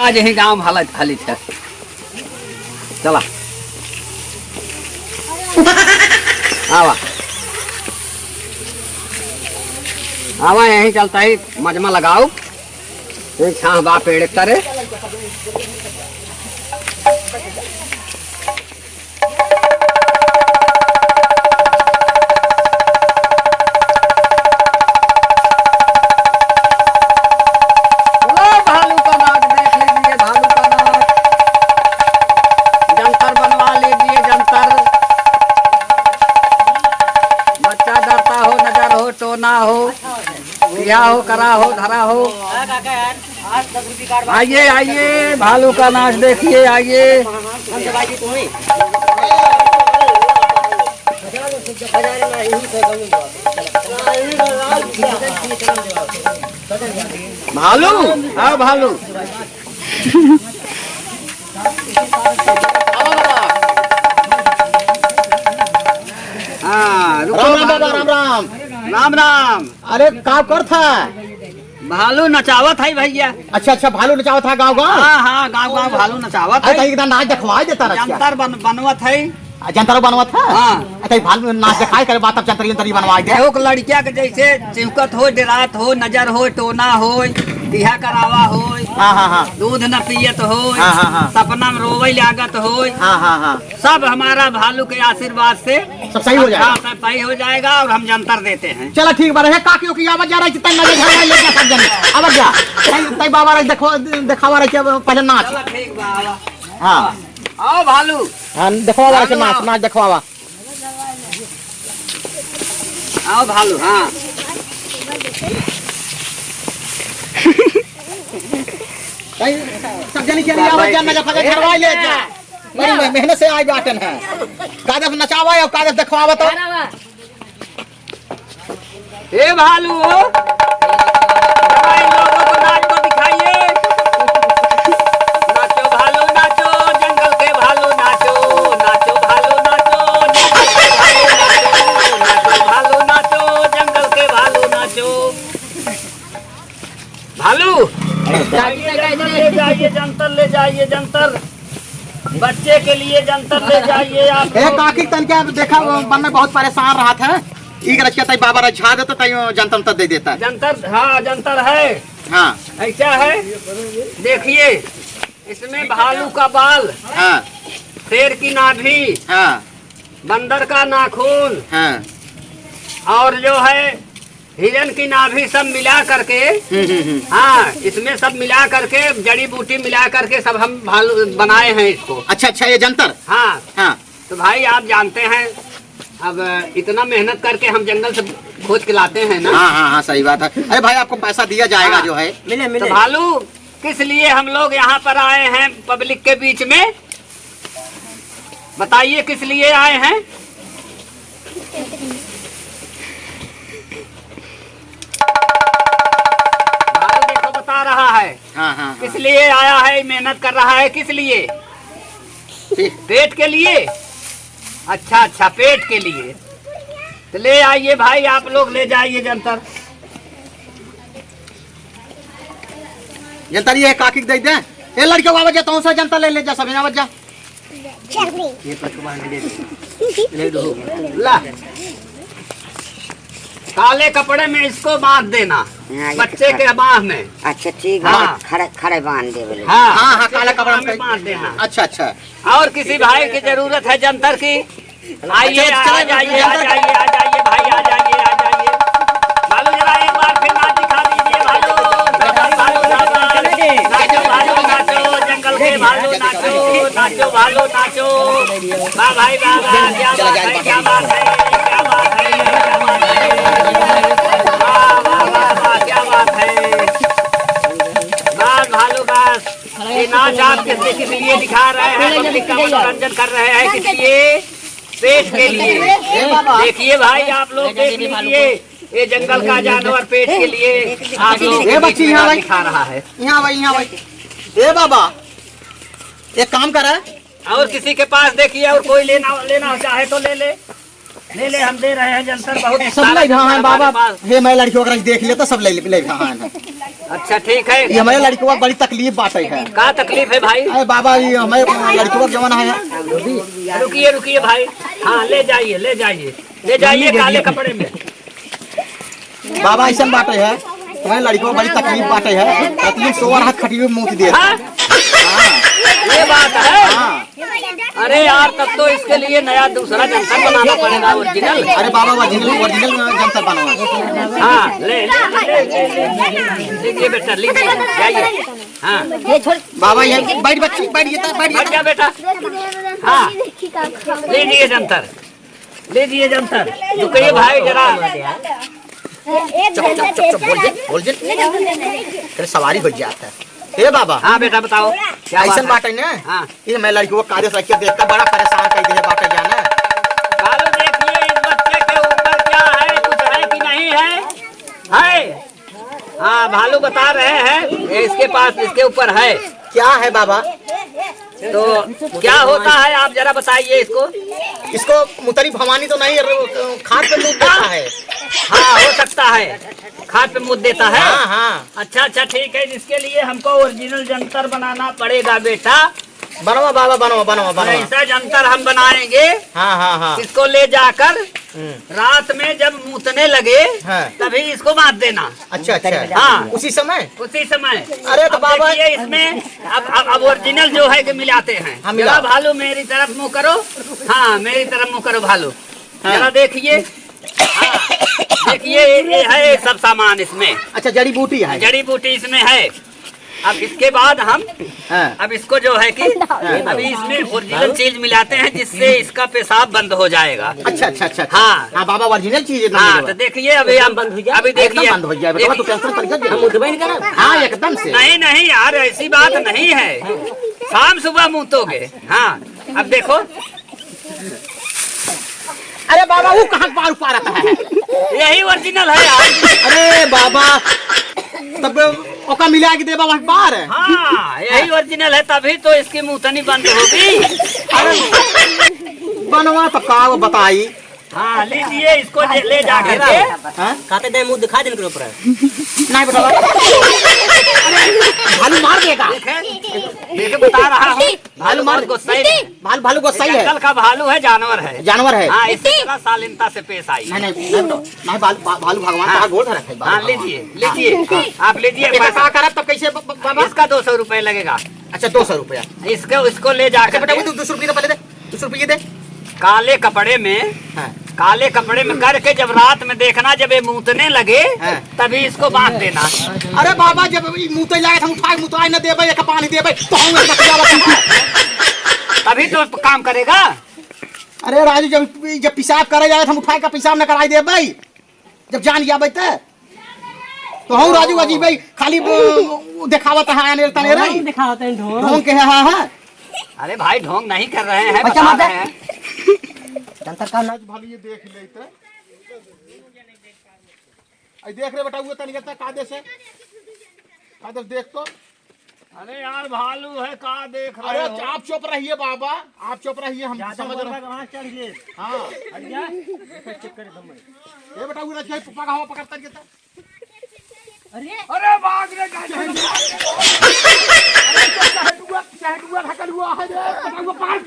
आज यही गांव हाली थे। चला आवा आवा यहीं चलता ही मजमा लगाओ एक छाह बा पेड़ करे। ना हो या हो करा हो धरा हो। आइए आइए भालू का नाच देखिए आइए। भालू हाँ भालू हाँ राम राम राम राम राम राम। अरे का कर था? भालू नचावत है भैया। अच्छा अच्छा भालू नचावत था गाँव गाँव। हाँ हाँ गाँव गाँव भालू नचावत है। अरे नाच दिखवाई देता जंतर बनवत है। जंतर बनवत है। हाँ अच्छा भालू नाच दिखाई करे बात अब जंतर बनवाई दे। एक लड़किया के जैसे चिवकत हो डरात हो नजर हो टोना हो दिहा करावा हो। हाँ हाँ हाँ दूध न पियत हो। हाँ हाँ हाँ सपना में रोवे लागत हो। हाँ हाँ हाँ सब हमारा भालू के आशीर्वाद से सब सही हो जाएगा। सब सही हो जाएगा और हम जंतर देते हैं। चलो ठीक बात है काकी की आवाज जा रही है तन्ना झगड़ा ले जा सब जन अब जा तई बाबा रे देखो दिखावा रहे पहले नाच। चलो ठीक बा। हाँ आओ भालू। हाँ दिखवावा रहे नाच नाच दिखवावा। आओ भालू। हाँ सब जन के लिए आवाज जान ना फजर करवाई ले जा। बड़ी मेहनत से आई बाटन है। कादफ नचावा और कादफ दिखवावा तो। ए भालू इन लोगों को नाच को दिखाइए। नाचो भालू नाचो जंगल के भालू नाचो। नाचो भालू नाचो भालू नाचो जंगल के भालू नाचो। भालू ले जाइए जंतर ले जाइए जंतर बच्चे के लिए जंतर ले जाइए आप। काकी तन क्या देखा मन में बहुत परेशान रहा था। एक रच तई बाबा रझा देता तई जंतर दे देता है। जंतर हाँ जंतर है। हाँ ऐसा है देखिए इसमें भालू का बाल। हाँ शेर की नाभि। हाँ बंदर का नाखून। हाँ और जो है हिरन की नाभि सब मिला करके। हाँ इसमें सब मिला करके जड़ी बूटी मिला करके सब हम भालू बनाए हैं इसको। अच्छा अच्छा ये जंतर। हाँ हाँ तो भाई आप जानते हैं अब इतना मेहनत करके हम जंगल से खोज के लाते हैं ना। हाँ हाँ हाँ सही बात है। अरे भाई आपको पैसा दिया जाएगा। हाँ, जो है मिले। तो भालू किस लिए हम लोग यहाँ पर आए हैं पब्लिक के बीच में बताइए किस लिए आए हैं? भालू देखो बता रहा है। हाँ हाँ किस लिए आया है मेहनत कर रहा है किस लिए? पेट के लिए। अच्छा अच्छा पेट के लिए तो ले आइए भाई आप लोग ले जाइए जंतर। जंतर ये काकी दे दे। ये लड़के आवाज जा तो जंतर ले ले जा सब आवाज जा। ये ले दो ला काले कपड़े में इसको बांध देना बच्चे के बाह में। अच्छा ठीक है। हाँ। खड़े खड़े बांध दे बोले। हाँ हाँ हाँ काला कपड़ा में बांध देना। अच्छा अच्छा और किसी भाई की जरूरत है जंतर की आइए आ जाइए आ जाइए आ जाइए भाई आ जाइए आ जाइए। भालू जरा एक बार फिर नाच दिखा दीजिए भालू। भालू नाचो भालू नाचो जंगल के भालू नाचो। नाचो भालू नाचो। वाह भाई वाह वाह क्या बात है क्या बात है क्या बात है क्या बात है। वाह वाह वाह वाह क्या बात है। बस भालू बस ये नाच आप किस लिए दिखा रहे हैं पब्लिक का मनोरंजन कर रहे हैं किस लिए? पेट के लिए। देखिए भाई आप लोग देख लीजिए ये जंगल का जानवर पेट के लिए आप लोग ये बच्ची यहाँ दिखा रहा है। यहाँ भाई ए बाबा एक काम कर। और किसी के पास देखिए और कोई लेना चाहे तो ले ले। ले ले, हम दे रहे हैं जंतर बहुत सब सारा ले हाँ जंतर बाबा हमारे पास। हे मैं लड़कियों का देख लिया तो सब ले हाँ अच्छा ठीक है। ये हमारे लड़कियों का बड़ी तकलीफ बाटे है। क्या तकलीफ है भाई? अरे बाबा ये हमें लड़कियों का जमाना है। रुकिए रुकिए भाई, हाँ ले जाइए ले जाइए ले जाइए काले कपड़े में। बाबा ऐसा बाटे है तुम्हारे लड़कियों को बड़ी तकलीफ बाटे है। तकलीफ सोवर हाथ खटी हुई मुंह दे। हाँ? ये बात है। अरे यार तब तो इसके लिए नया दूसरा जंतर बनाना पड़ेगा ओरिजिनल। अरे बाबा ओरिजिनल जंतर बनवा। हाँ ले लीजिए बेटा, लीजिए जाइए। हाँ बाबा ये बैठ बच्ची बैठ बैठ जा बेटा। हाँ लीजिए जंतर, लीजिए जंतर। रुकिए भाई जरा, बोल तेरे सवारी हो जाता है। हे बाबा हाँ बेटा बताओ क्या ऐसा बात बाटे ना। हाँ ये मैं लड़कियों को कार्य रखिए देखकर बड़ा परेशान कर दिया बाटे जाना। बालू देखिए इस बच्चे के ऊपर क्या है, कुछ है कि नहीं है? है हाँ भालू बता रहे हैं ये इसके पास इसके ऊपर है। क्या है बाबा? तो क्या होता है आप जरा बताइए इसको। इसको मुतरी भवानी तो नहीं खाद पे मुँह देता है। हाँ हो सकता है खाद पे मुँह देता है। हाँ हाँ अच्छा अच्छा ठीक है, जिसके लिए हमको ओरिजिनल जंतर बनाना पड़ेगा बेटा। बनवा बाबा बनवा। ऐसा जंतर हम बनाएंगे हाँ इसको ले जाकर रात में जब मूतने लगे हाँ। तभी इसको मार देना। अच्छा हाँ उसी समय। उसी समय। अरे तो अब बाबा देखिए इसमें अब ओरिजिनल जो है कि मिलाते हैं। हाँ, जरा भालू मेरी तरफ मुंह करो। हाँ मेरी तरफ मुंह करो भालू। जरा देखिए। हाँ, देखिए ये है सब सामान इसमें। अच्छा जड़ी बूटी है। जड़ी बूटी इसमें है। अब इसके बाद हम हाँ। अब इसको जो है कि अभी इसमें ओरिजिनल चीज मिलाते हैं जिससे इसका पेशाब बंद हो जाएगा। अच्छा हाँ। हाँ बाबा ओरिजिनल चीज है। हाँ तो देखिए अभी हम अभी देखिए बंद हो जाए बेटा तू टेंशन कर। हाँ एकदम से। नहीं यार ऐसी बात नहीं है, शाम सुबह मुँतोगे। हाँ अब देखो। अरे बाबा वो कहाँ पार पा रहा है? यही ओरिजिनल है यार। अरे बाबा तब ओका मिला के देबा वहाँ पार है। हाँ यही ओरिजिनल है तभी तो इसकी मुँतनी बंद होगी। अरे बनवा तो का बताई। हाँ लीजिए इसको ले जा करके। खाते दे मुंह दिखा देने के ऊपर नहीं बेटा। भालू मार देगा। देखे बता रहा हूँ भालू मार गुस्सा भालू को सही है। जंगल का भालू है, जानवर है। जानवर है। हाँ इससे थोड़ा शालीनता से पेश आई। नहीं भालू भगवान का गोद रखे। हाँ लीजिए आप लीजिए। पैसा करब तब कैसे बाबा? इसका 200 रुपए लगेगा। अच्छा 200 रुपया। इसको ले जाकर बेटा 200 रुपये पहले दे। 200 रुपये दे। काले कपड़े में काले कपड़े में करके जब रात में देखना जब ये मूतने लगे तभी इसको बांध देना। अरे बाबा जब मुँह लागे हम उठाए मुँह न देबे एक पानी देबे तो हम तभी तो काम करेगा। अरे राजू जब पेशाब करे जाए हम उठाए का पेशाब न कराई देबे जब जान जाबे तो हम राजू अजीब खाली दिखावत है आने तने रे दिखावत है ढोंग के है। अरे भाई ढोंग नहीं कर रहे हैं, अच्छा, बता रहे हैं। जंतर का नाच भाली ये देख ले इते आई देख रे बेटा वो तनी करता कादे से देख तो। अरे यार भालू है का देख अरे रहे हो? आप चुप रहिए बाबा आप चुप रहिए हम समझ रहे हैं। हाँ ये बेटा वो रखे पप्पा का हवा पकड़ता कहता। अरे भाग रे चाहे ढकल हुआ है रे पकड़